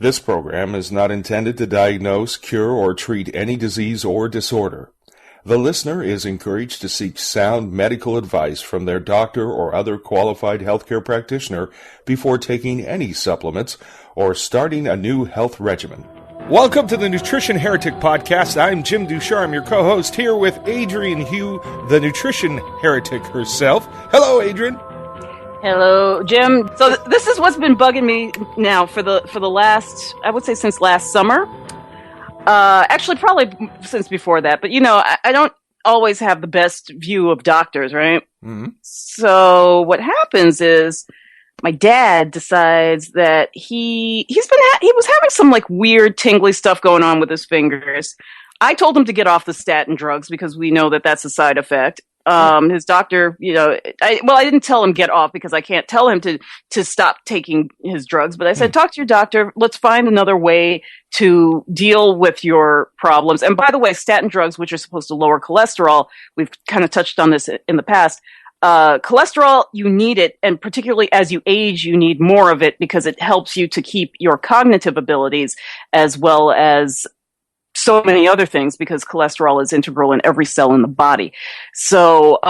This program is not intended to diagnose, cure, or treat any disease or disorder. The listener is encouraged to seek sound medical advice from their doctor or other qualified healthcare practitioner before taking any supplements or starting a new health regimen. Welcome to the Nutrition Heretic Podcast. I'm Jim Ducharme, your co-host, here with Adrienne Hugh, the Nutrition Heretic herself. Hello, Adrienne. Hello, Jim. So this is what's been bugging me now for the last, I would say since last summer. Actually, probably since before that. But, you know, I don't always have the best view of doctors, right? Mm-hmm. So what happens is my dad decides that he was having some like weird tingly stuff going on with his fingers. I told him to get off the statin drugs because we know that that's a side effect. His doctor, you know, I didn't tell him get off because I can't tell him to stop taking his drugs. But I said, talk to your doctor. Let's find another way to deal with your problems. And by the way, statin drugs, which are supposed to lower cholesterol, we've kind of touched on this in the past. Cholesterol, you need it. And particularly as you age, you need more of it because it helps you to keep your cognitive abilities as well as so many other things, because cholesterol is integral in every cell in the body. So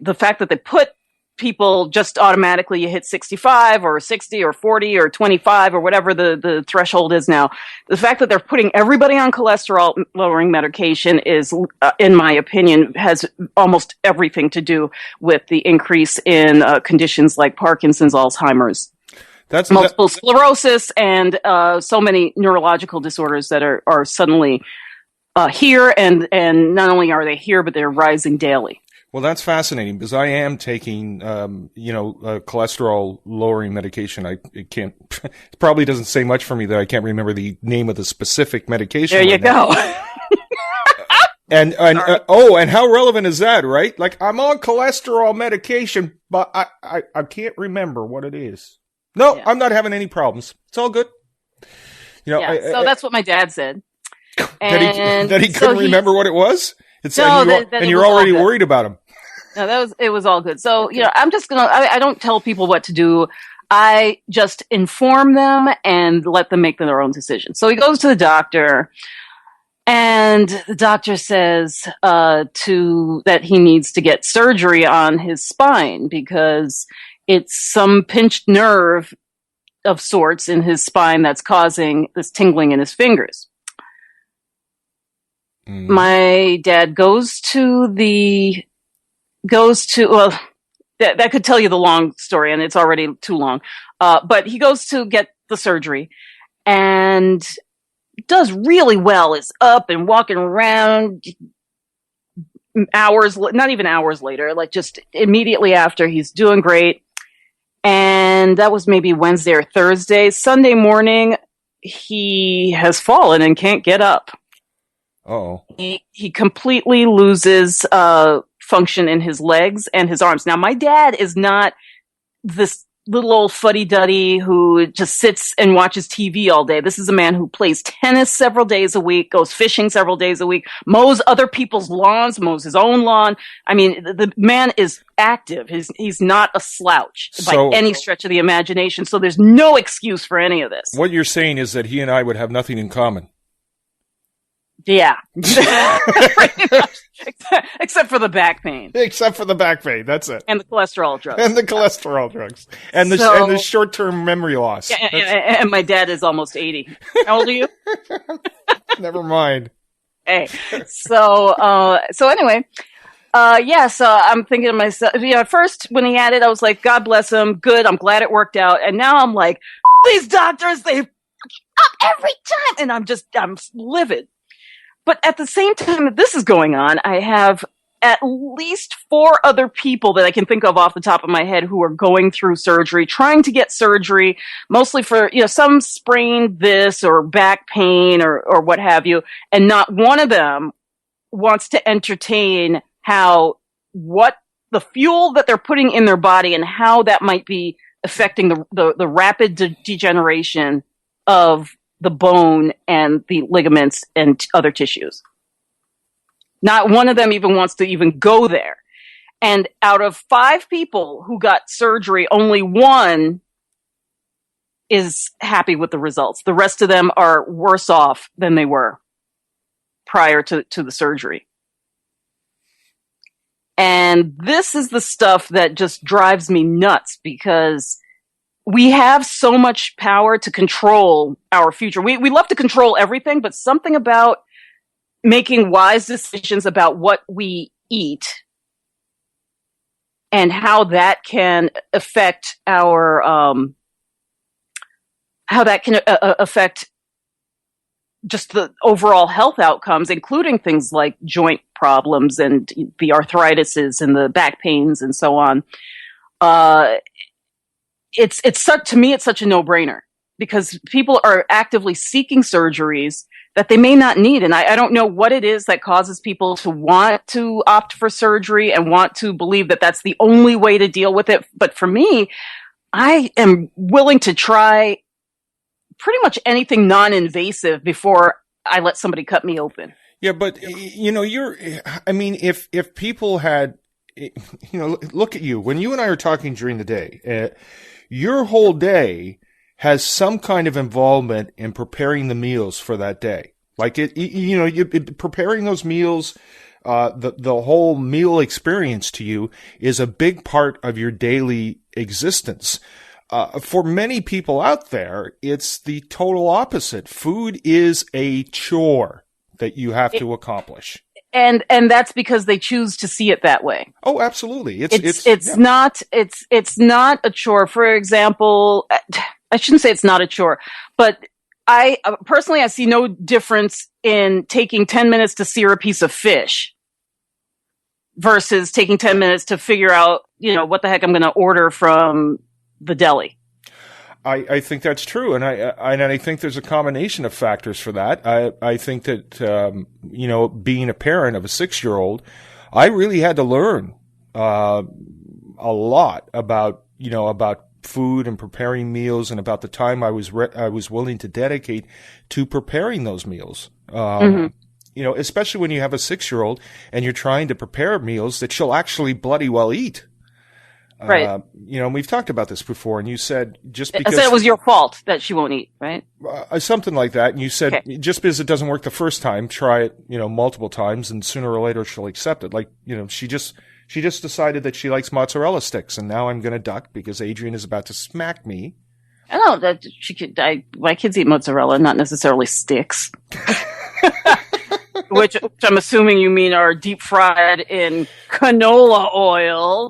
the fact that they put people just automatically, you hit 65 or 60 or 40 or 25 or whatever the threshold is now, the fact that they're putting everybody on cholesterol lowering medication is, in my opinion, has almost everything to do with the increase in conditions like Parkinson's, Alzheimer's. That's multiple sclerosis and so many neurological disorders that are suddenly here, and not only are they here, but they're rising daily. Well, that's fascinating because I am taking, cholesterol lowering medication. It can't, it probably doesn't say much for me that I can't remember the name of the specific medication. There you go. And how relevant is that, right? Like, I'm on cholesterol medication, but I can't remember what it is. No, yeah. I'm not having any problems. It's all good. You know, yeah, so that's what my dad said. That he couldn't remember what it was? And you're already worried about him. No, it was all good. So, you know, I don't tell people what to do. I just inform them and let them make their own decisions. So he goes to the doctor, and the doctor says that he needs to get surgery on his spine because it's some pinched nerve of sorts in his spine that's causing this tingling in his fingers. Mm. My dad goes to that could tell you the long story, and it's already too long. But he goes to get the surgery and does really well, is up and walking around not even hours later, like just immediately after, he's doing great. And that was maybe Wednesday or Thursday. Sunday morning, he has fallen and can't get up. Oh. He completely loses function in his legs and his arms. Now, my dad is not this little old fuddy-duddy who just sits and watches TV all day. This is a man who plays tennis several days a week, goes fishing several days a week, mows other people's lawns, mows his own lawn. I mean, the man is active. He's not a slouch by any stretch of the imagination. So there's no excuse for any of this. What you're saying is that he and I would have nothing in common. Yeah. Except for the back pain. Except for the back pain. That's it. And the cholesterol drugs. And the short-term memory loss. And my dad is almost 80. How old are you? Never mind. Hey. So anyway, so I'm thinking to myself, you know, at first when he had it, I was like, God bless him. Good. I'm glad it worked out. And now I'm like, these doctors, they up every time. And I'm livid. But at the same time that this is going on, I have at least 4 other people that I can think of off the top of my head who are going through surgery, trying to get surgery, mostly for, you know, some sprained this or back pain or what have you. And not one of them wants to entertain what the fuel that they're putting in their body and how that might be affecting the rapid degeneration of the bone and the ligaments and other tissues. Not one of them even wants to even go there. And out of 5 people who got surgery, only one is happy with the results. The rest of them are worse off than they were prior to the surgery. And this is the stuff that just drives me nuts, because we have so much power to control our future. We love to control everything, but something about making wise decisions about what we eat and how that can affect affect just the overall health outcomes, including things like joint problems and the arthritises and the back pains and so on. To me, it's such a no-brainer, because people are actively seeking surgeries that they may not need. And I don't know what it is that causes people to want to opt for surgery and want to believe that that's the only way to deal with it. But for me, I am willing to try pretty much anything non-invasive before I let somebody cut me open. Yeah, but if people had, look at you. When you and I are talking during the day, your whole day has some kind of involvement in preparing the meals for that day. Like preparing those meals, the whole meal experience to you is a big part of your daily existence. For many people out there, it's the total opposite. Food is a chore that you have to accomplish. And that's because they choose to see it that way. Oh, absolutely. It's not a chore. For example, I shouldn't say it's not a chore, but I see no difference in taking 10 minutes to sear a piece of fish versus taking 10 minutes to figure out, what the heck I'm going to order from the deli. I think that's true, and I think there's a combination of factors for that. I think that being a parent of a 6-year-old, I really had to learn a lot about food and preparing meals, and about the time I was willing to dedicate to preparing those meals. Especially when you have a 6-year-old and you're trying to prepare meals that she'll actually bloody well eat. Right. And we've talked about this before, and you said just I because said it was your fault that she won't eat, right? Something like that. And you said, okay, just because it doesn't work the first time, try it, multiple times, and sooner or later she'll accept it. Like, she just decided that she likes mozzarella sticks, and now I'm going to duck because Adrian is about to smack me. I know that my kids eat mozzarella, not necessarily sticks. Which I'm assuming you mean are deep fried in canola oil.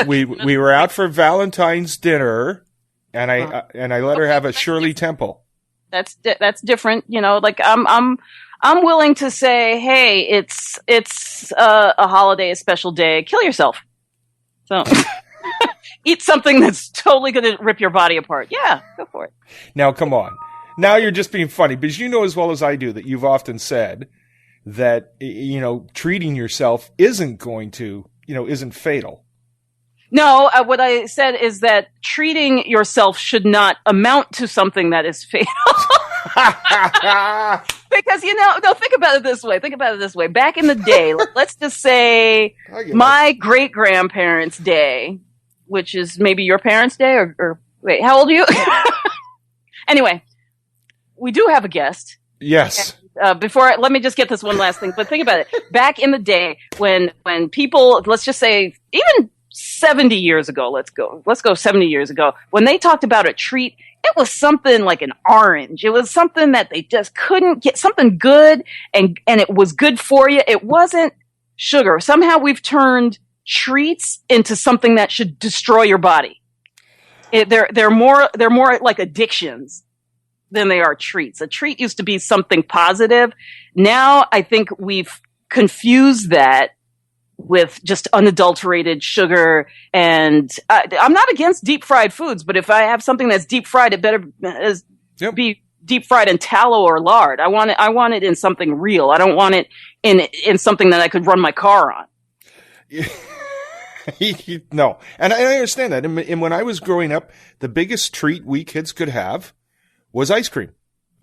We were out for Valentine's dinner, and I let her have a Shirley Temple. That's different, Like I'm willing to say, hey, it's a holiday, a special day. Kill yourself. So eat something that's totally going to rip your body apart. Yeah, go for it. Now, come on. Now you're just being funny, because you know as well as I do that you've often said that, treating yourself isn't fatal. No, what I said is that treating yourself should not amount to something that is fatal. Because, think about it this way. Back in the day, let's just say my great-grandparents' day, which is maybe your parents' day, or wait, how old are you? Anyway, we do have a guest. Yes. Let me just get this one last thing. But think about it. Back in the day when people, let's just say even 70 years ago, let's go 70 years ago, when they talked about a treat, it was something like an orange. It was something that they just couldn't get, something good, and it was good for you. It wasn't sugar. Somehow we've turned treats into something that should destroy your body. They're more like addictions than they are treats. A treat used to be something positive. Now I think we've confused that with just unadulterated sugar. And I'm not against deep fried foods, but if I have something that's deep fried, it better be deep fried in tallow or lard. I want it in something real. I don't want it in something that I could run my car on. No. And I understand that. And when I was growing up, the biggest treat we kids could have was ice cream.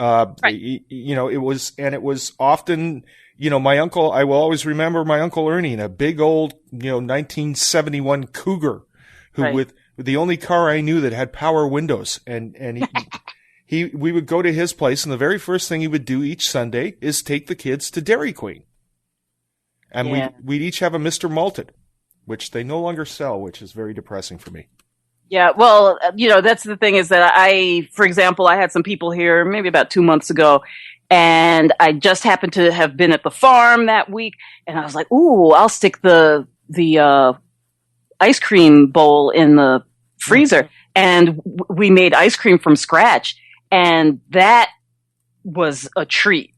Right. It was often, my uncle, I will always remember my Uncle Ernie in a big old, 1971 Cougar who right. the only car I knew that had power windows, and we would go to his place, and the very first thing he would do each Sunday is take the kids to Dairy Queen. And we'd each have a Mr. Malted, which they no longer sell, which is very depressing for me. Yeah, well, that's the thing is that for example, I had some people here maybe about 2 months ago, and I just happened to have been at the farm that week, and I was like, ooh, I'll stick the ice cream bowl in the freezer. And we made ice cream from scratch, and that was a treat.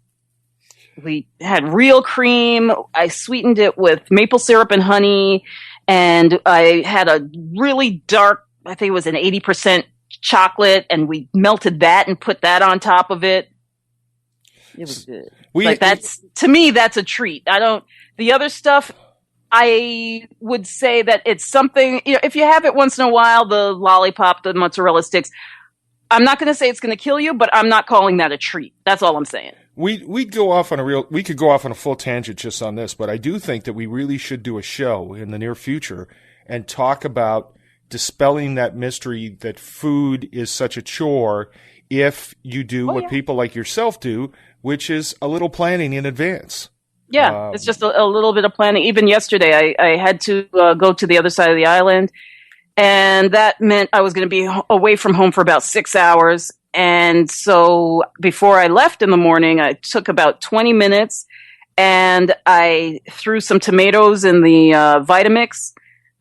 We had real cream. I sweetened it with maple syrup and honey, and I had a really dark, I think it was an 80% chocolate, and we melted that and put that on top of it. It was good. To me, that's a treat. The other stuff, I would say that it's something, if you have it once in a while, the lollipop, the mozzarella sticks, I'm not going to say it's going to kill you, but I'm not calling that a treat. That's all I'm saying. We could go off on a full tangent just on this, but I do think that we really should do a show in the near future and talk about dispelling that mystery that food is such a chore if you do what people like yourself do, which is a little planning in advance. Yeah, it's just a little bit of planning. Even yesterday, I had to go to the other side of the island, and that meant I was going to be away from home for about 6 hours. And so before I left in the morning, I took about 20 minutes, and I threw some tomatoes in the Vitamix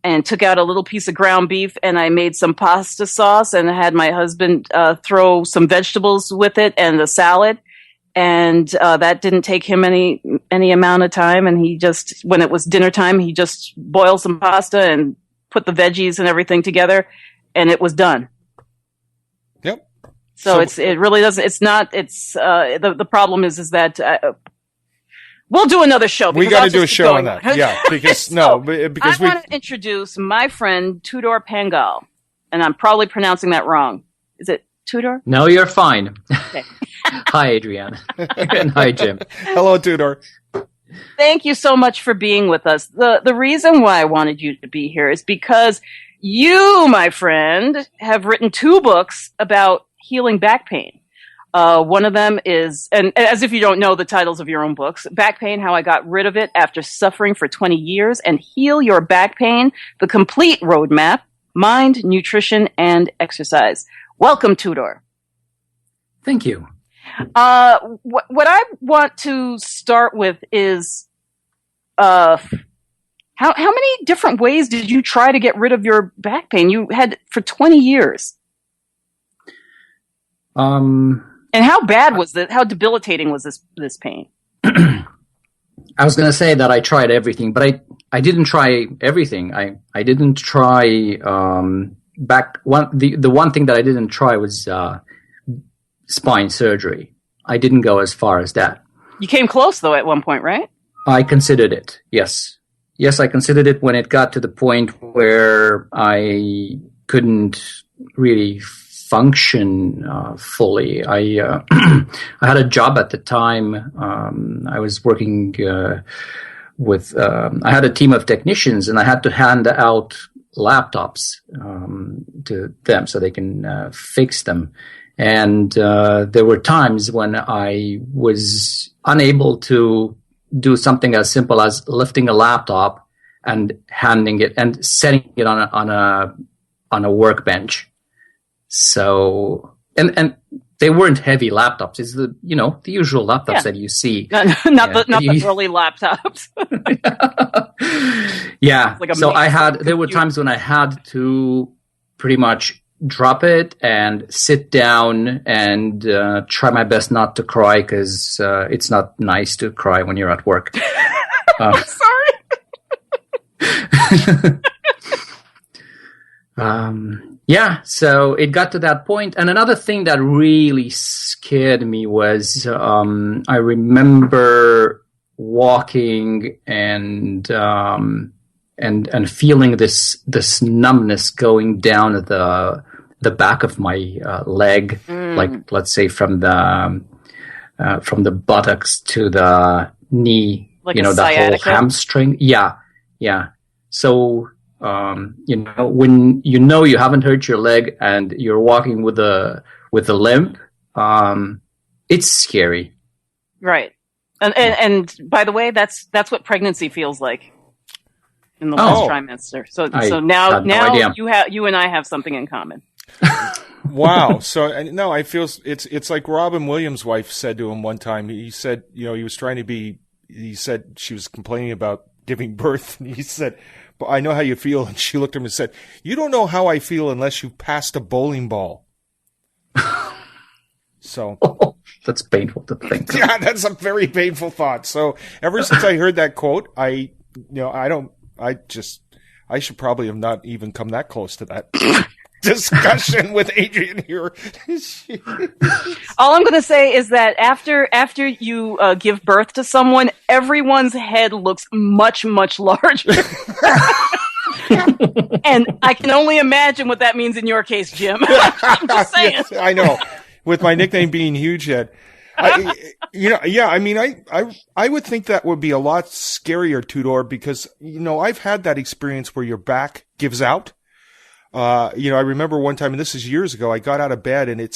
and took out a little piece of ground beef, and I made some pasta sauce, and I had my husband throw some vegetables with it and a salad. And that didn't take him any amount of time. And he just, when it was dinner time, he just boiled some pasta and put the veggies and everything together, and it was done. Yep. So it really doesn't. It's not. It's the problem is that we'll do another show. We got to do a show on that. Yeah, because because I want to introduce my friend Tudor Pangal, and I'm probably pronouncing that wrong. Is it Tudor? No, you're fine. Okay. Hi, Adrienne. And hi, Jim. Hello, Tudor. Thank you so much for being with us. The reason why I wanted you to be here is because you, my friend, have written 2 books about healing back pain. One of them is, and as if you don't know the titles of your own books, Back Pain, How I Got Rid of It After Suffering for 20 Years, and Heal Your Back Pain, The Complete Roadmap, Mind, Nutrition, and Exercise. Welcome, Tudor. Thank you. What I want to start with is, how many different ways did you try to get rid of your back pain? You had for 20 years. And how bad was it? How debilitating was this pain? I was going to say that I tried everything, but I didn't try everything. I didn't try the one thing that I didn't try was spine surgery. I didn't go as far as that. You came close though at one point, right? I considered it. Yes, I considered it when it got to the point where I couldn't really function fully. I I had a job at the time. I was working with. I had a team of technicians, and I had to hand out laptops to them so they can fix them. And there were times when I was unable to do something as simple as lifting a laptop and handing it and setting it on a workbench. So and they weren't heavy laptops. It's the usual laptops that you see. Not the early laptops. Yeah. Like there were times when I had to pretty much drop it and sit down and try my best not to cry because it's not nice to cry when you're at work. Sorry. So it got to that point. And another thing that really scared me was I remember walking and feeling this numbness going down the back of my leg, like let's say from the buttocks to the knee, like the whole hamstring. Yeah. So When you haven't hurt your leg and you're walking with a limp, it's scary. Right. And by the way, that's what pregnancy feels like in the last trimester. So now you and I have something in common. Wow. So no, I feel it's like Robin Williams' wife said to him one time. He said, he was trying to be. He said she was complaining about giving birth, and he said, "But I know how you feel." And she looked at him and said, "You don't know how I feel unless you passed a bowling ball." So. That's painful to think. Yeah, that's a very painful thought. So ever since I heard that quote, I should probably have not even come that close to that discussion with Adrian here. All I'm going to say is that after you give birth to someone, everyone's head looks much, much larger. And I can only imagine what that means in your case, Jim. I'm just saying. Yes, I know. With my nickname being Huge Head. I would think that would be a lot scarier, Tudor, because, I've had that experience where your back gives out. I remember one time, and this is years ago, I got out of bed and it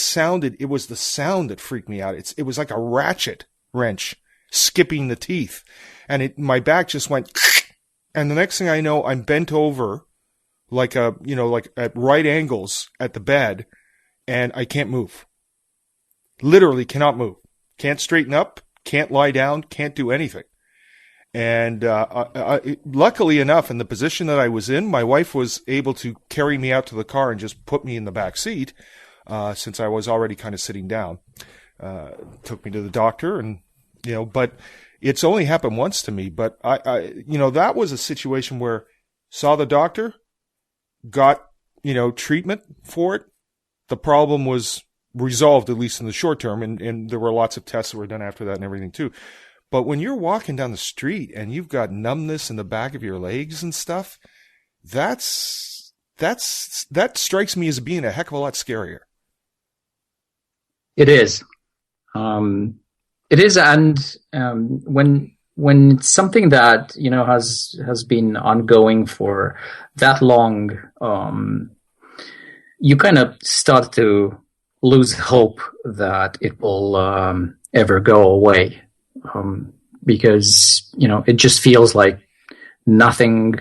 was the sound that freaked me out. It was like a ratchet wrench skipping the teeth, and my back just went, and the next thing I know, I'm bent over like at right angles at the bed, and I can't move. Literally cannot move. Can't straighten up, can't lie down, can't do anything. And luckily enough, in the position that I was in, my wife was able to carry me out to the car and just put me in the back seat, since I was already kind of sitting down. Took me to the doctor, and but it's only happened once to me. But that was a situation where saw the doctor, got treatment for it. The problem was resolved, at least in the short term, and there were lots of tests that were done after that and everything too. But when you're walking down the street and you've got numbness in the back of your legs and stuff, that strikes me as being a heck of a lot scarier. It is. It is, and when it's something that has been ongoing for that long, you kind of start to lose hope that it will ever go away, because it just feels like nothing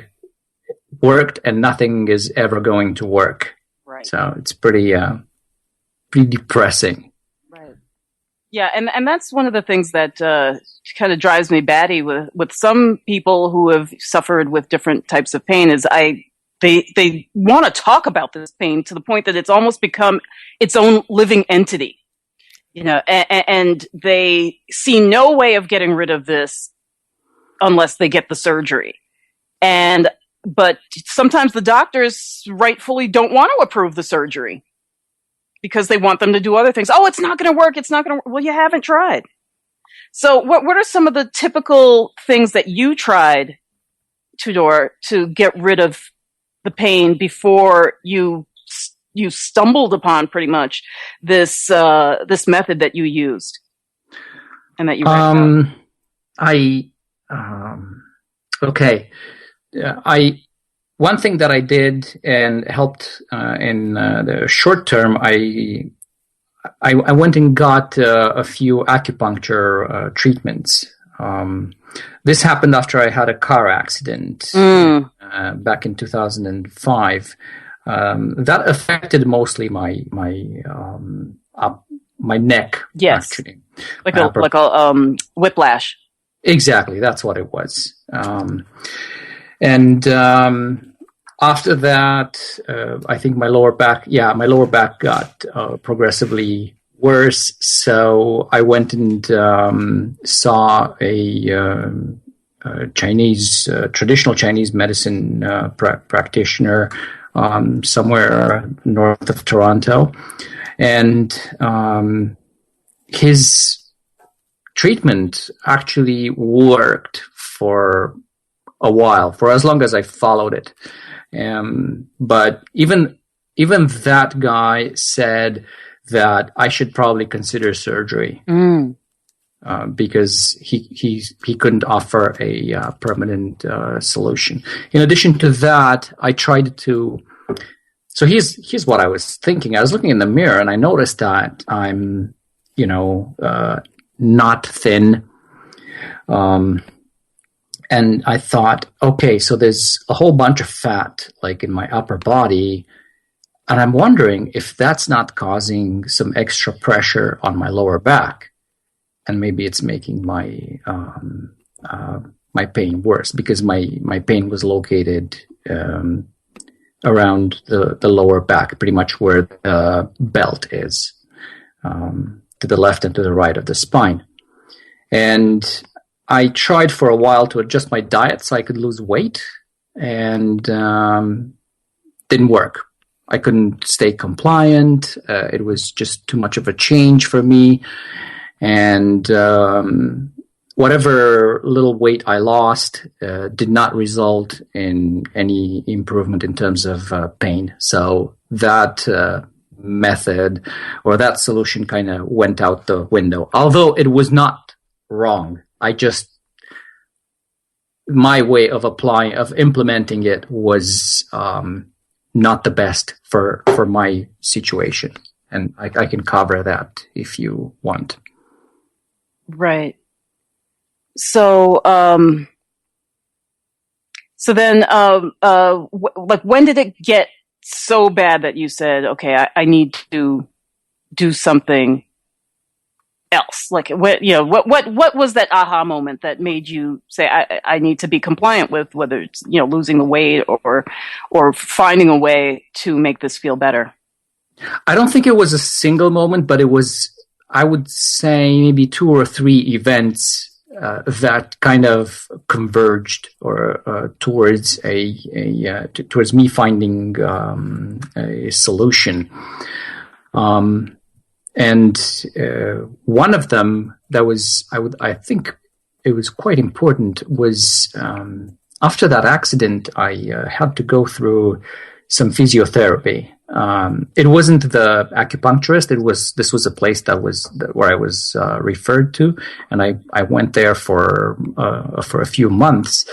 worked and nothing is ever going to work. Right. So it's pretty depressing. Right. Yeah, and that's one of the things that kind of drives me batty with some people who have suffered with different types of pain is They want to talk about this pain to the point that it's almost become its own living entity, and they see no way of getting rid of this unless they get the surgery. But sometimes the doctors rightfully don't want to approve the surgery because they want them to do other things. Oh, it's not going to work. It's not going to work. Well, you haven't tried. So what are some of the typical things that you tried, Tudor, to get rid of the pain before you stumbled upon pretty much this method that you used and that you read about? One thing that I did and helped in the short term, I went and got a few acupuncture treatments. This happened after I had a car accident back in 2005. That affected mostly my neck. Yes, actually, like a whiplash. Exactly, that's what it was. And after that, I think my lower back got progressively worse. So I went and saw a traditional Chinese medicine practitioner somewhere north of Toronto, and his treatment actually worked for a while, for as long as I followed it. But even that guy said that I should probably consider surgery. because he couldn't offer a permanent solution. In addition to that, I tried to. So here's what I was thinking. I was looking in the mirror and I noticed that I'm, not thin. And I thought, okay, so there's a whole bunch of fat like in my upper body. And I'm wondering if that's not causing some extra pressure on my lower back. And maybe it's making my my pain worse, because my pain was located around the lower back, pretty much where the belt is, to the left and to the right of the spine. And I tried for a while to adjust my diet so I could lose weight, and didn't work. I couldn't stay compliant. It was just too much of a change for me. And whatever little weight I lost did not result in any improvement in terms of pain. So that method or that solution kind of went out the window. Although it was not wrong. My way of implementing it was not the best for my situation. And I can cover that if you want. Right. So, then, like, when did it get so bad that you said, okay, I need to do something else? Like, what was that aha moment that made you say, I need to be compliant with, whether it's, losing the weight or finding a way to make this feel better? I don't think it was a single moment, but it was, I would say, maybe 2 or 3 events that kind of converged or towards towards me finding a solution. And one of them that was, I think it was quite important, was after that accident, I had to go through some physiotherapy. It wasn't the acupuncturist. This was a place where I was referred to, and I went there for a few months,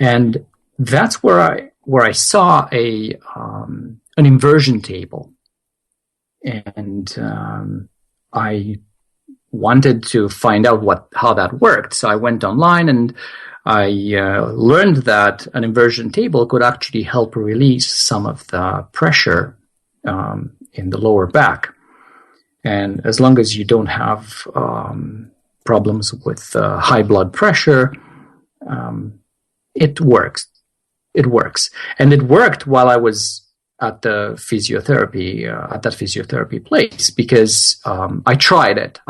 and that's where I saw an inversion table, and I wanted to find out how that worked. So I went online and I learned that an inversion table could actually help release some of the pressure in the lower back. And as long as you don't have problems with high blood pressure, it works. It works. And it worked while I was at that physiotherapy place, because I tried it.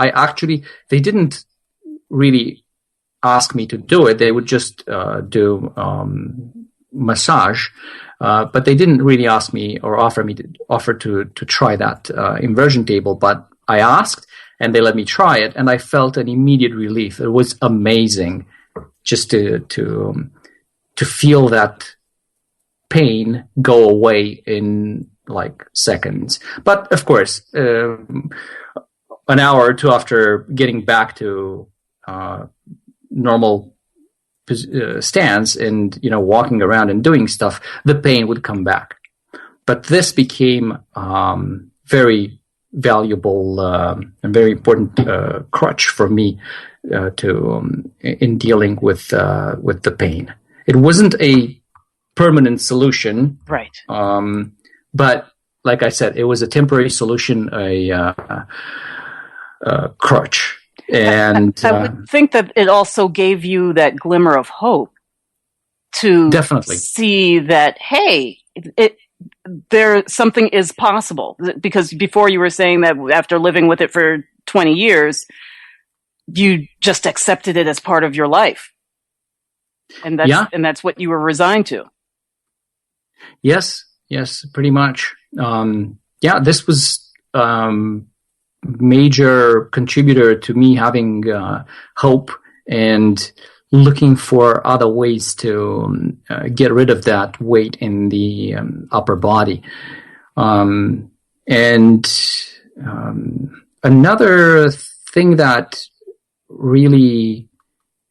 They didn't really ask me to do it. They would just do massage, but they didn't really ask me or offer to try that inversion table. But I asked, and they let me try it, and I felt an immediate relief. It was amazing just to feel that pain go away in like seconds. But of course, an hour or two after getting back to normal stance and walking around and doing stuff, the pain would come back. But this became very valuable and very important crutch for me in dealing with the pain. It wasn't a permanent solution, right? But like I said, it was a temporary solution, a crutch. And I would think that it also gave you that glimmer of hope to definitely see that, hey, something is possible. Because before you were saying that after living with it for 20 years, you just accepted it as part of your life. And that's what you were resigned to. Yes, pretty much. This was major contributor to me having hope and looking for other ways to get rid of that weight in the upper body. And another thing that really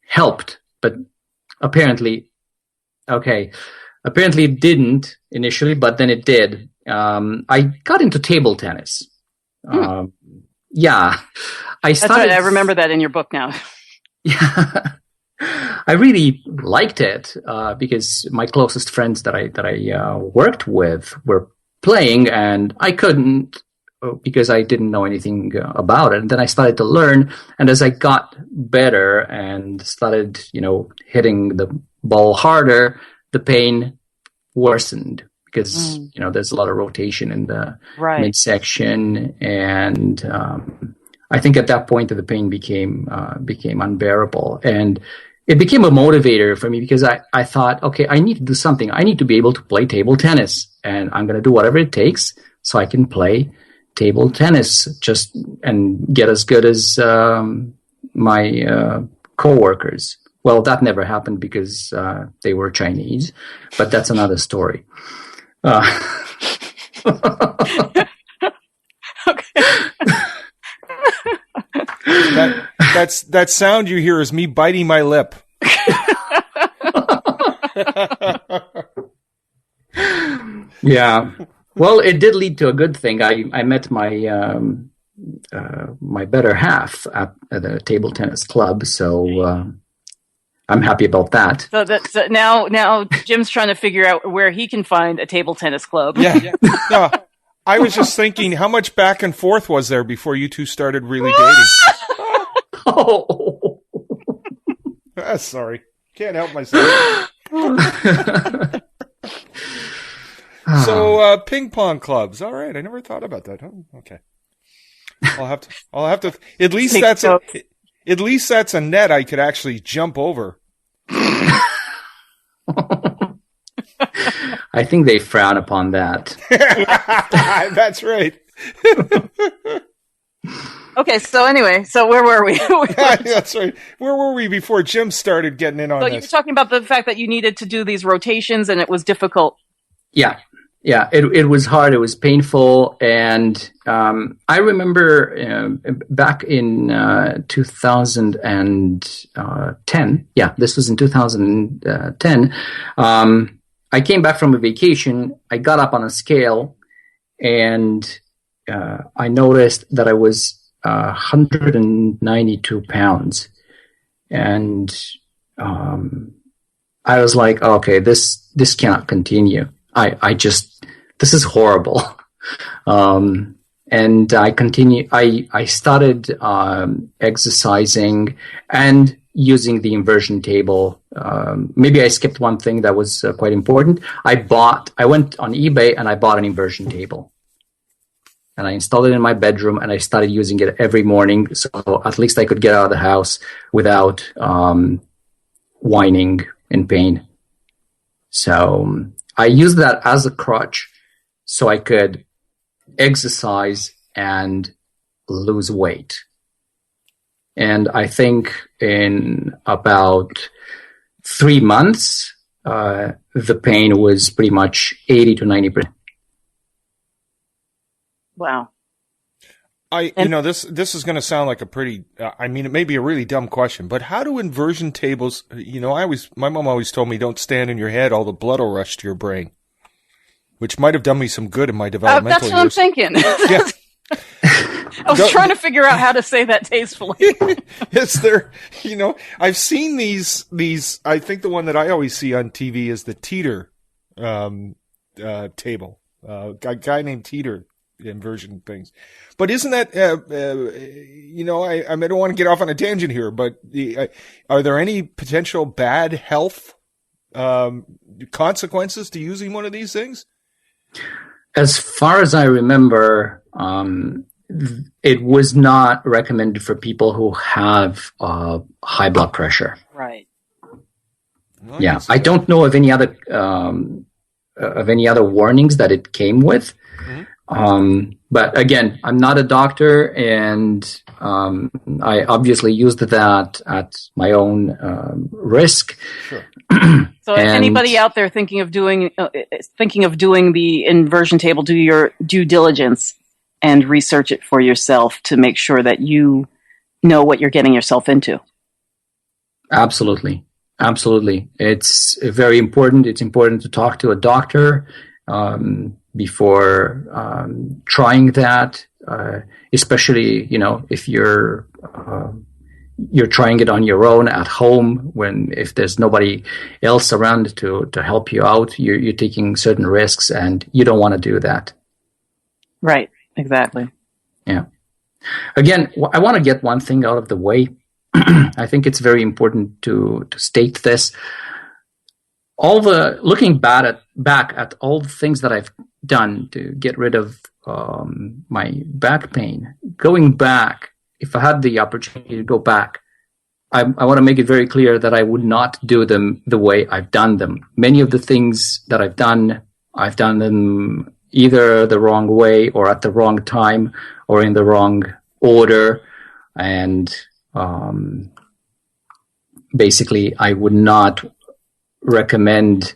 helped, but apparently it didn't initially, but then it did. I got into table tennis. Yeah, I That's started. right. I remember that in your book now. Yeah, I really liked it because my closest friends that I worked with were playing, and I couldn't because I didn't know anything about it. And then I started to learn, and as I got better and started, hitting the ball harder, the pain worsened because there's a lot of rotation in the midsection, and I think at that point the pain became unbearable, and it became a motivator for me because I thought, okay, I need to do something. I need to be able to play table tennis, and I'm going to do whatever it takes so I can play table tennis and get as good as my coworkers. Well, that never happened because they were Chinese, but that's another story. Okay. That sound you hear is me biting my lip. Yeah. Well, it did lead to a good thing. I met my my better half at the table tennis club, so I'm happy about that. So now Jim's trying to figure out where he can find a table tennis club. Yeah. No, I was just thinking, how much back and forth was there before you two started really dating? Oh. Sorry. Can't help myself. So, ping pong clubs. All right. I never thought about that. Huh? Okay. I'll have to, at least that's a net I could actually jump over. I think they frown upon that. That's right. Okay, so anyway, where were we? That's right. Where were we before Jim started getting in on this? So you were talking about the fact that you needed to do these rotations and it was difficult. Yeah. It was hard. It was painful, and I remember back in 2010. Yeah, this was in 2010. I came back from a vacation. I got up on a scale, and I noticed that I was 192 pounds, and I was like, okay, this cannot continue. This is horrible. And I started exercising and using the inversion table. Maybe I skipped one thing that was quite important. I went on eBay and I bought an inversion table. And I installed it in my bedroom and I started using it every morning. So at least I could get out of the house without whining in pain. So I used that as a crutch so I could exercise and lose weight. And I think in about 3 months, the pain was pretty much 80 to 90%. Wow. This is going to sound like a pretty, it may be a really dumb question, but how do inversion tables, my mom always told me don't stand on your head, all the blood will rush to your brain, which might have done me some good in my developmental years. That's what I'm thinking. Yeah. I was trying to figure out how to say that tastefully. Is there, I've seen these, I think the one that I always see on TV is the Tudor table. A guy named Tudor inversion things. But isn't that, I don't want to get off on a tangent here, but are there any potential bad health consequences to using one of these things? As far as I remember, it was not recommended for people who have high blood pressure. Right. Well, yeah, I don't know of any other warnings that it came with. Mm-hmm. But again, I'm not a doctor, and I obviously used that at my own risk. Sure. So, if anybody out there thinking of doing the inversion table, do your due diligence and research it for yourself to make sure that you know what you're getting yourself into. Absolutely. It's very important. It's important to talk to a doctor before trying that, especially, if you're trying it on your own at home, if there's nobody else around to help you out, you're taking certain risks, and you don't want to do that. Right. Exactly. Yeah. Again, I want to get one thing out of the way. I think it's very important to state this. Looking back at all the things that I've done to get rid of my back pain, going back, if I had the opportunity to go back, I want to make it very clear that I would not do them the way I've done them. Many of the things that I've done them either the wrong way or at the wrong time or in the wrong order. And basically, I would not recommend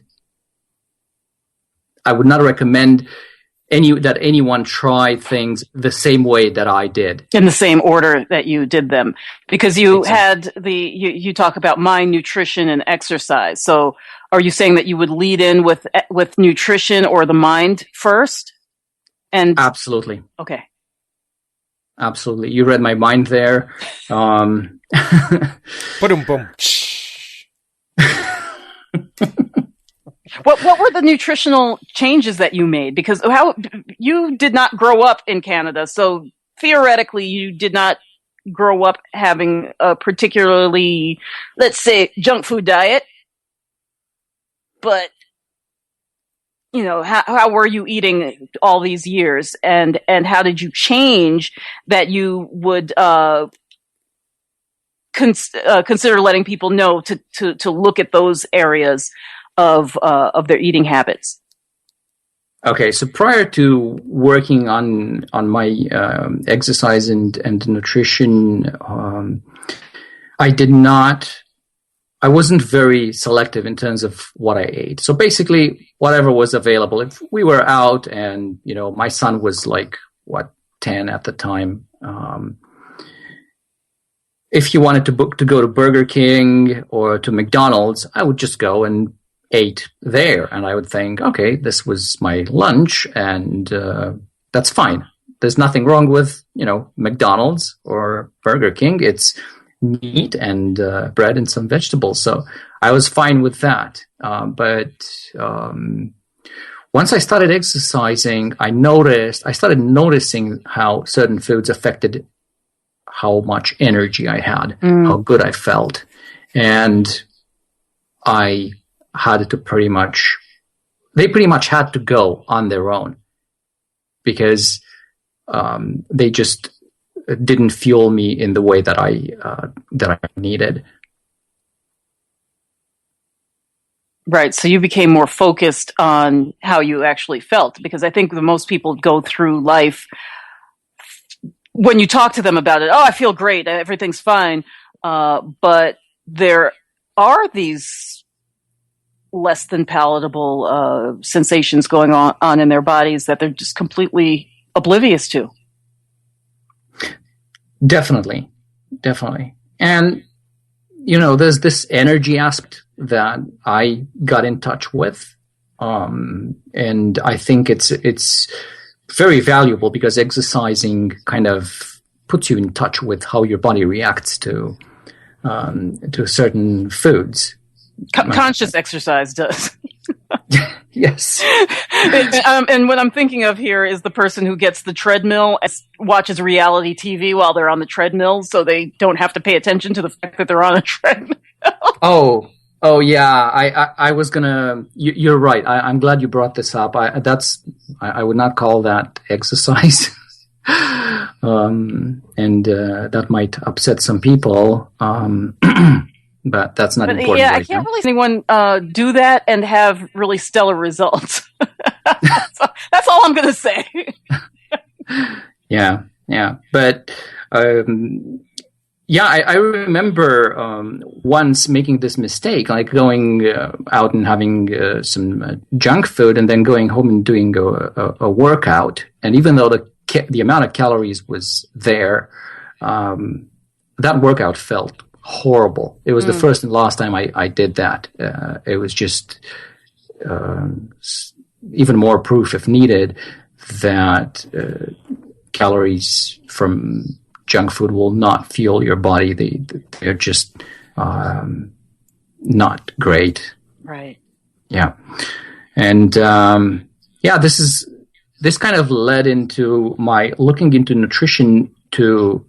that anyone try things the same way that I did. In the same order that you did them. Because you had you talk about mind, nutrition, and exercise. So are you saying that you would lead in with nutrition or the mind first? And absolutely. Okay. Absolutely. You read my mind there. Boom. What were the nutritional changes that you made? Because you did not grow up in Canada, so theoretically you did not grow up having a particularly, let's say, junk food diet. But how were you eating all these years, and how did you change that you would consider letting people know to look at those areas of their eating habits? Okay, so prior to working on my exercise and nutrition, I wasn't very selective in terms of what I ate. So basically, whatever was available. If we were out and, my son was 10 at the time. If he wanted to go to Burger King or to McDonald's, I would just go and ate there. And I would think, okay, this was my lunch, and that's fine. There's nothing wrong with, McDonald's or Burger King. It's meat and bread and some vegetables. So I was fine with that. But once I started exercising, I started noticing how certain foods affected how much energy I had, how good I felt. And I had to pretty much had to go on their own, because they just didn't fuel me in the way that I needed. Right. So you became more focused on how you actually felt, because I think that most people go through life, when you talk to them about it, oh, I feel great, everything's fine. But there are these less than palatable sensations going on in their bodies that they're just completely oblivious to. Definitely. And, there's this energy aspect that I got in touch with. And I think it's very valuable, because exercising kind of puts you in touch with how your body reacts to certain foods. Conscious exercise does. Yes. And what I'm thinking of here is the person who gets the treadmill, watches reality TV while they're on the treadmill, so they don't have to pay attention to the fact that they're on a treadmill. Oh yeah. I was gonna. You're right. I'm glad you brought this up. I would not call that exercise. And that might upset some people. But that's not important. Yeah, right I can't now. really see anyone do that and have really stellar results. That's all I'm going to say. Yeah. But I remember once making this mistake, like going out and having some junk food, and then going home and doing a workout. And even though the amount of calories was there, that workout felt horrible. It was the first and last time I did that. It was just even more proof, if needed, that calories from junk food will not fuel your body. They're just not great. Right. Yeah. And this kind of led into my looking into nutrition to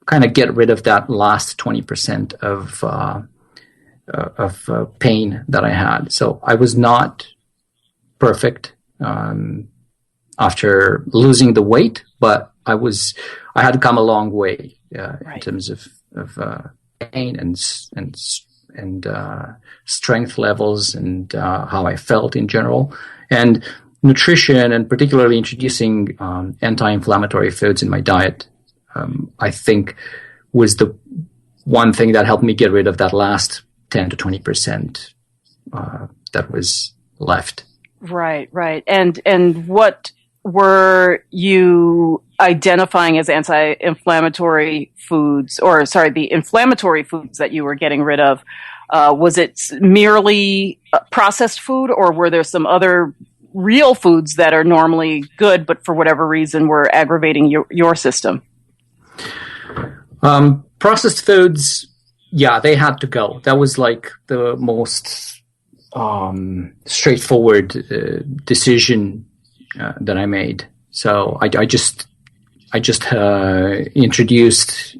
kind of get rid of that last 20% of pain that I had. So I was not perfect after losing the weight, but I had come a long way in terms of pain and strength levels and how I felt in general. And nutrition, and particularly introducing anti-inflammatory foods in my diet, I think was the one thing that helped me get rid of that last 10 to 20% that was left. Right. And what were you identifying as anti-inflammatory foods, the inflammatory foods that you were getting rid of? Was it merely processed food, or were there some other real foods that are normally good, but for whatever reason were aggravating your system? Processed foods, yeah, they had to go. That was like the most straightforward decision that I made. So I just introduced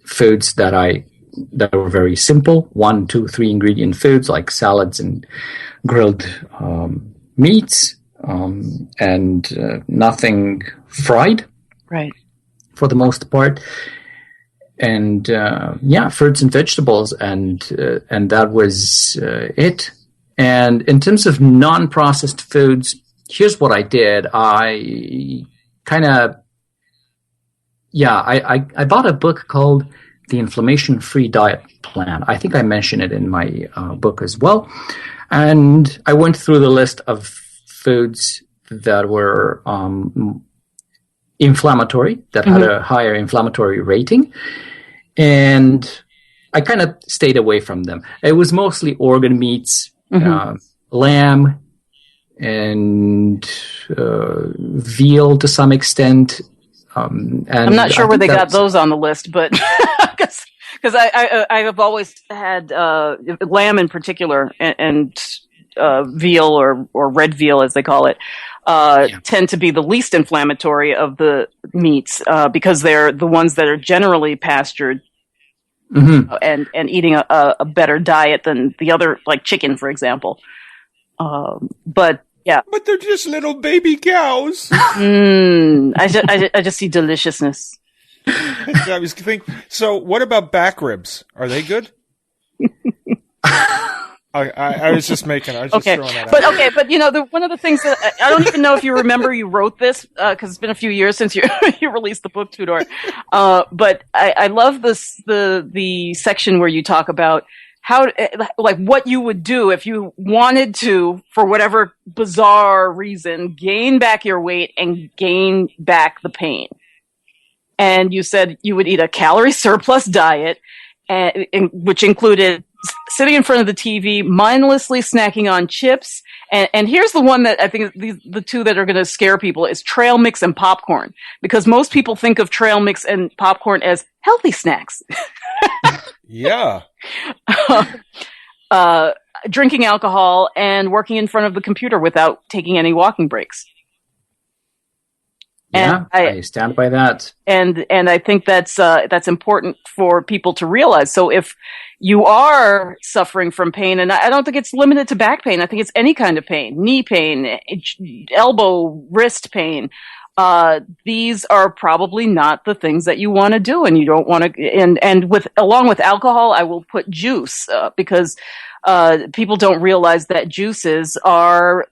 foods that were very simple, 1, 2, 3 ingredient foods like salads and grilled meats, and nothing fried. Right. For the most part. And fruits and vegetables, and that was it. And in terms of non-processed foods, here's what I did. I bought a book called The Inflammation-Free Diet Plan. I think I mentioned it in my book as well. And I went through the list of foods that were inflammatory, that had a higher inflammatory rating. And I kind of stayed away from them. It was mostly organ meats, lamb, and veal to some extent. And I'm not sure where they got those on the list, but because I have always had lamb in particular and veal or red veal as they call it. Tend to be the least inflammatory of the meats because they're the ones that are generally pastured and eating a better diet than the other, like chicken, for example. But they're just little baby cows. I just see deliciousness. I was thinking. So, what about back ribs? Are they good? I was just making. I was just throwing that out. But you know, one of the things that I don't even know if you remember you wrote this because it's been a few years since you released the book, Tudor. But I love the section where you talk about how what you would do if you wanted to, for whatever bizarre reason, gain back your weight and gain back the pain. And you said you would eat a calorie surplus diet, which included sitting in front of the TV, mindlessly snacking on chips. And here's the one that I think the two that are going to scare people is trail mix and popcorn, because most people think of trail mix and popcorn as healthy snacks. Yeah. Drinking alcohol and working in front of the computer without taking any walking breaks. Yeah, I stand by that. And I think that's important for people to realize. So if you are suffering from pain, and I don't think it's limited to back pain, I think it's any kind of pain, knee pain, elbow, wrist pain, these are probably not the things that you want to do, and you don't want to. And along with alcohol, I will put juice because people don't realize that juices are.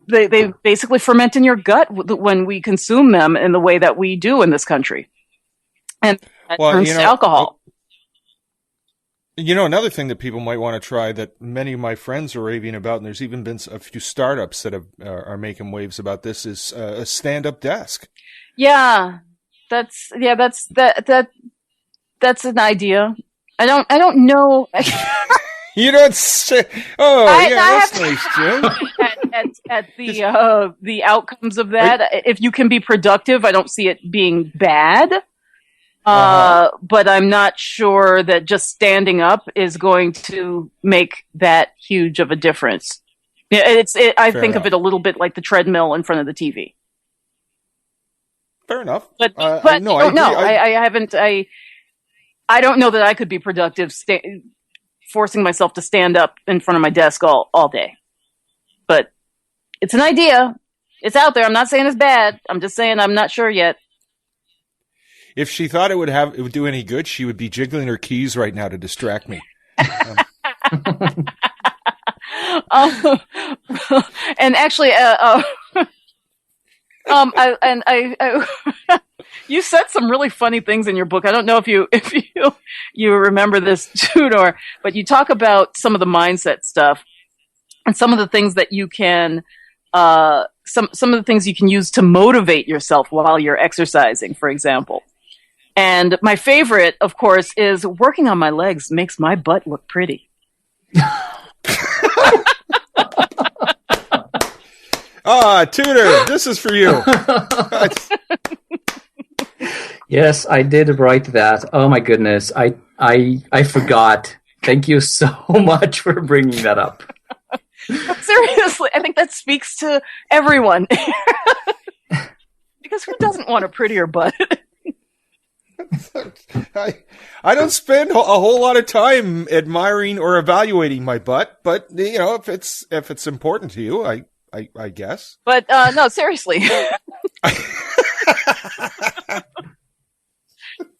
They basically ferment in your gut when we consume them in the way that we do in this country. And that turns to alcohol. You know, another thing that people might want to try that many of my friends are raving about, and there's even been a few startups that are making waves about this, is a stand-up desk. Yeah, that's that's an idea. I don't know. You don't say. Oh, that's nice, Jim. At the outcomes of that. If you can be productive, I don't see it being bad. But I'm not sure that just standing up is going to make that huge of a difference. Yeah, I think of it a little bit like the treadmill in front of the TV. Fair enough. But no, I haven't. I don't know that I could be productive forcing myself to stand up in front of my desk all day. But it's an idea. It's out there. I'm not saying it's bad. I'm just saying I'm not sure yet. If she thought it would do any good, she would be jiggling her keys right now to distract me. And actually, you said some really funny things in your book. I don't know if you remember this, Tudor, but you talk about some of the mindset stuff and some of the things that you can, some of the things you can use to motivate yourself while you're exercising, for example. And my favorite, of course, is working on my legs makes my butt look pretty. Tudor, this is for you. Yes, I did write that. Oh my goodness, I forgot. Thank you so much for bringing that up. Seriously, I think that speaks to everyone. Because who doesn't want a prettier butt? I don't spend a whole lot of time admiring or evaluating my butt, but if it's important to you, I guess. But no, seriously.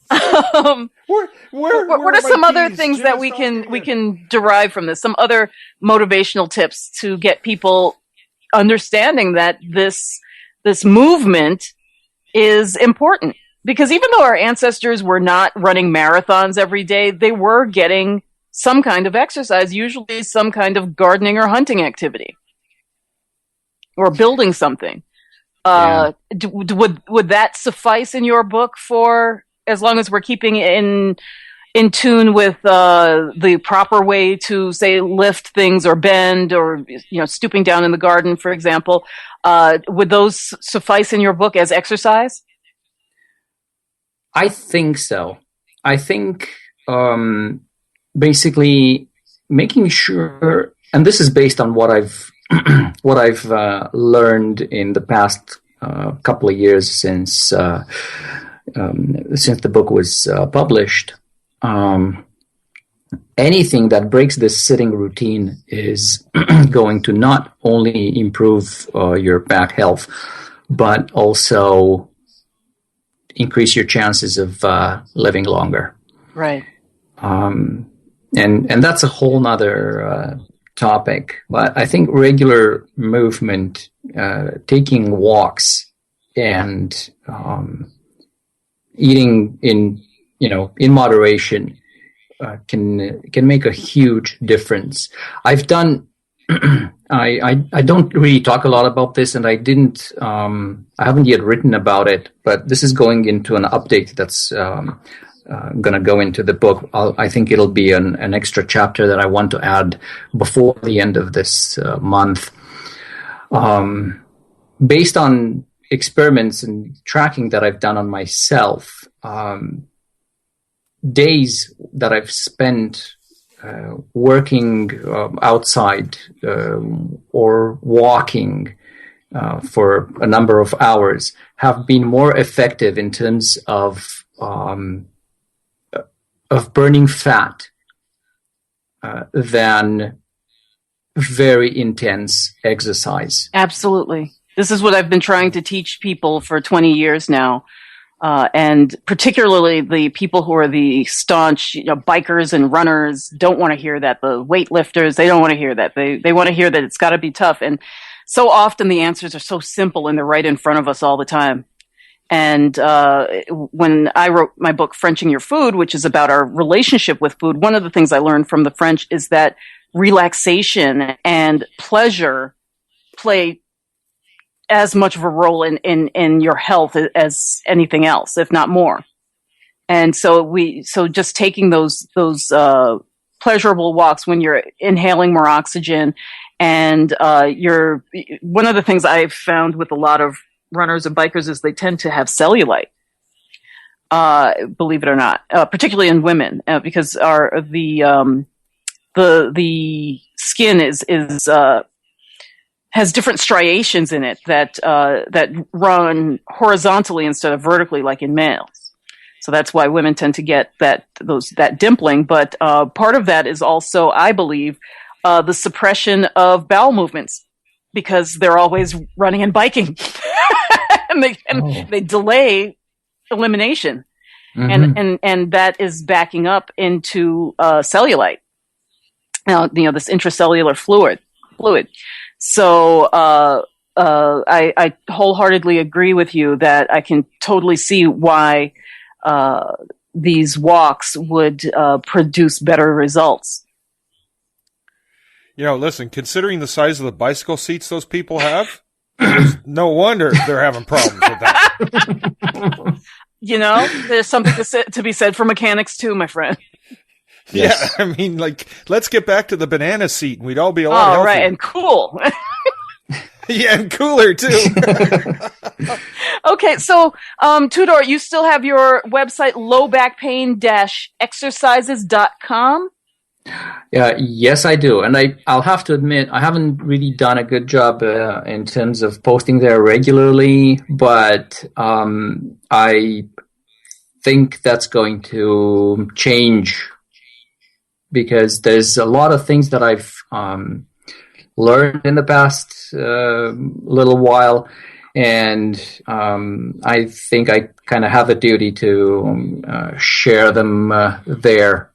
What are some other things that we can derive from this? Some other motivational tips to get people understanding that this movement is important. Because even though our ancestors were not running marathons every day, they were getting some kind of exercise, usually some kind of gardening or hunting activity, or building something. Would that suffice in your book for as long as we're keeping in tune with the proper way to, say, lift things or bend or stooping down in the garden, for example? Would those suffice in your book as exercise? I think so. I think basically making sure, and this is based on what I've learned in the past couple of years since the book was published. Anything that breaks this sitting routine is going to not only improve your back health, but also increase your chances of living longer. Right. And that's a whole nother topic. But I think regular movement, taking walks, and eating in moderation can make a huge difference. I've done. I don't really talk a lot about this, and I haven't yet written about it, but this is going into an update that's going to go into the book. I think it'll be an extra chapter that I want to add before the end of this month. Based on experiments and tracking that I've done on myself, days that I've spent working outside or walking for a number of hours have been more effective in terms of burning fat than very intense exercise. Absolutely. This is what I've been trying to teach people for 20 years now. And particularly the people who are the staunch, bikers and runners don't want to hear that. The weightlifters, they don't want to hear that. They want to hear that it's got to be tough. And so often the answers are so simple and they're right in front of us all the time. And when I wrote my book, Frenching Your Food, which is about our relationship with food, one of the things I learned from the French is that relaxation and pleasure play as much of a role in your health as anything else, if not more. And so just taking those pleasurable walks when you're inhaling more oxygen, and one of the things I've found with a lot of runners and bikers is they tend to have cellulite. Believe it or not, particularly in women, because the skin has different striations in it that run horizontally instead of vertically, like in males. So that's why women tend to get that dimpling. But part of that is also, I believe, the suppression of bowel movements, because they're always running and biking, and they delay elimination, and that is backing up into cellulite. Now, this intracellular fluid. So I wholeheartedly agree with you that I can totally see why these walks would produce better results. Listen, considering the size of the bicycle seats those people have, there's no wonder they're having problems with that. There's something to be said for mechanics too, my friend. Yes. Yeah, I mean, let's get back to the banana seat, and we'd all be a lot healthier. Oh, right, and cool. Yeah, and cooler too. Okay, so Tudor, you still have your website, lowbackpain-exercises.com? Yes, I do. And I'll have to admit, I haven't really done a good job in terms of posting there regularly, but I think that's going to change, because there's a lot of things that I've learned in the past little while, and I think I kind of have a duty to share them there,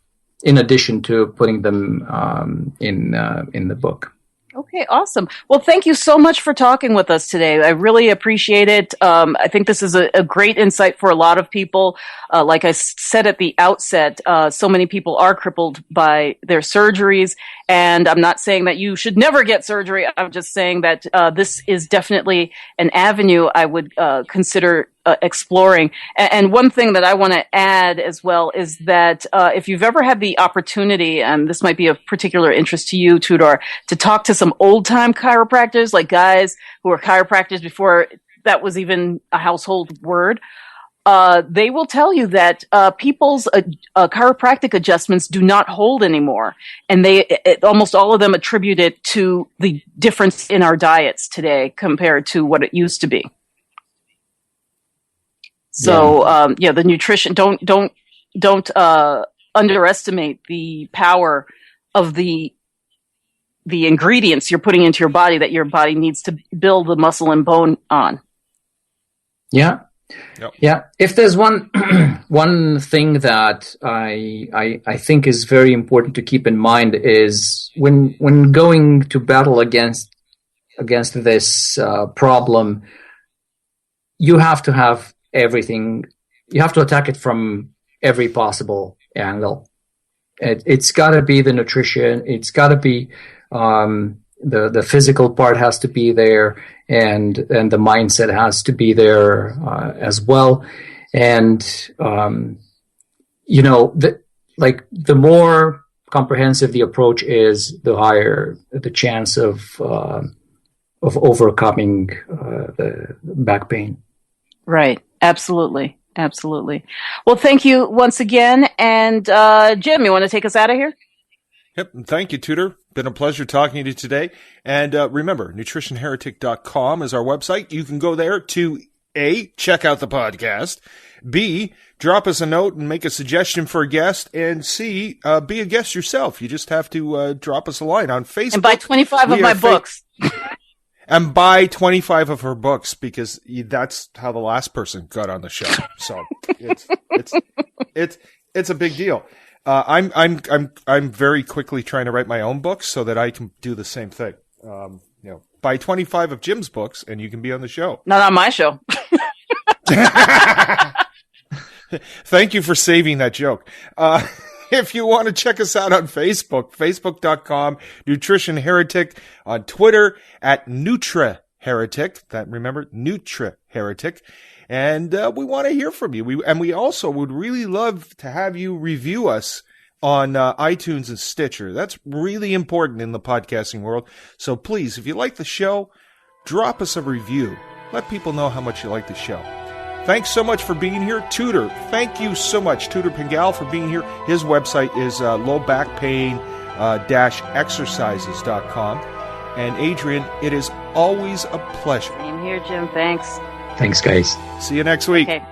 in addition to putting them in the book. Okay, awesome. Well, thank you so much for talking with us today. I really appreciate it. I think this is a great insight for a lot of people. Like I said at the outset, so many people are crippled by their surgeries. And I'm not saying that you should never get surgery. I'm just saying that this is definitely an avenue I would consider exploring. And one thing that I want to add as well is that if you've ever had the opportunity, and this might be of particular interest to you, Tudor, to talk to some old-time chiropractors, like guys who were chiropractors before that was even a household word, they will tell you that people's chiropractic adjustments do not hold anymore. And almost all of them attribute it to the difference in our diets today compared to what it used to be. So, the nutrition, don't underestimate the power of the ingredients you're putting into your body that your body needs to build the muscle and bone on. Yeah. Yep. Yeah. If there's one thing that I think is very important to keep in mind is when going to battle against this problem, you have to have everything. You have to attack it from every possible angle. It's got to be the nutrition. It's got to be the physical part has to be there, and the mindset has to be there as well. And the more comprehensive the approach is, the higher the chance of overcoming the back pain. Right. Absolutely. Absolutely. Well, thank you once again. And Jim, you want to take us out of here? Yep. Thank you, Tudor. Been a pleasure talking to you today. And remember, nutritionheretic.com is our website. You can go there to A, check out the podcast, B, drop us a note and make a suggestion for a guest, and C, be a guest yourself. You just have to drop us a line on Facebook. And buy 25 of my books. And buy 25 of her books, because that's how the last person got on the show. So it's a big deal. I'm very quickly trying to write my own books so that I can do the same thing. Buy 25 of Jim's books and you can be on the show. Not on my show. Thank you for saving that joke. If you want to check us out on Facebook, facebook.com, Nutrition Heretic, on Twitter at Nutra Heretic. That, remember, Nutri-Heretic. And we want to hear from you. We also would really love to have you review us on iTunes and Stitcher. That's really important in the podcasting world. So please, if you like the show, drop us a review. Let people know how much you like the show. Thanks so much for being here. Tudor, thank you so much. Tudor Pangal for being here. His website is lowbackpain-exercises.com. And Adrian, it is always a pleasure. Same here, Jim. Thanks. Thanks, guys. See you next week. Okay.